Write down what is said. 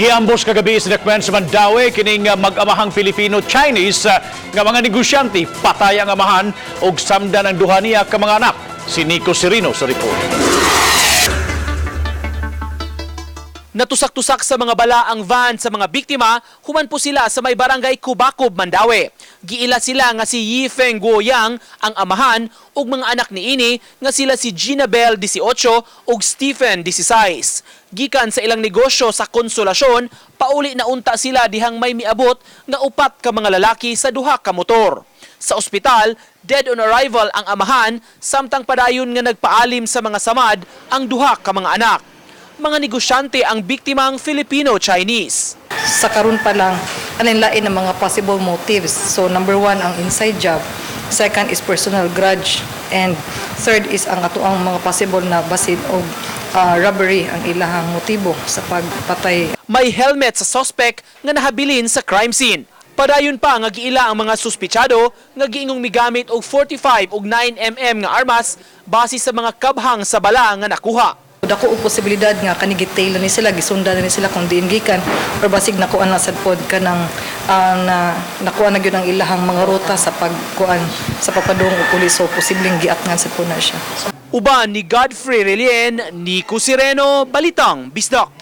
Giambos kagabi sinakmen sa Mandaue kining mag-amahang Filipino-Chinese nga mga negosyante patay ang amahan ug samdan ang duha niya ka mga anak. Si Nico Sirino sa report. Natusak-tusak sa mga bala ang van sa mga biktima, human po sila sa may barangay Kubakob, Mandaue. Giila sila nga si Yifeng Guoyang ang amahan ug mga anak ni ini nga sila si Gina Bell 18 ug Stephen 16. Gikan sa ilang negosyo sa Konsolasyon, pauli na unta sila dihang may miabot nga upat ka mga lalaki sa duha ka motor. Sa ospital, dead on arrival ang amahan, samtang padayon nga nagpaalim sa mga samad ang duha ka mga anak. Mga negosyante ang biktimang Filipino-Chinese. Sa karon pa lang, lain ang mga possible motives. So number one, ang inside job. Second is personal grudge. And third is ang atoang mga possible na basin o robbery ang ilahang motibo sa pagpatay. May helmet sa suspect nga nahabilin sa crime scene. Padayon pa nga giila ang mga suspitsado nga giingong migamit og 45 ug 9mm nga armas base sa mga kabhang sa bala nga nakuha. Dako og posibilidad nga kanigitail ni sila, gisundan ni sila kung diin gikan or basig nakuan na sad pod kanang nakuha na gyud ang ilahang mga ruta sa pagkuan sa papadong og pulis, so posibleng giatngan sad po na siya. Uban ni Godfrey Relien, Nico Sireno, Balitang Bisdak.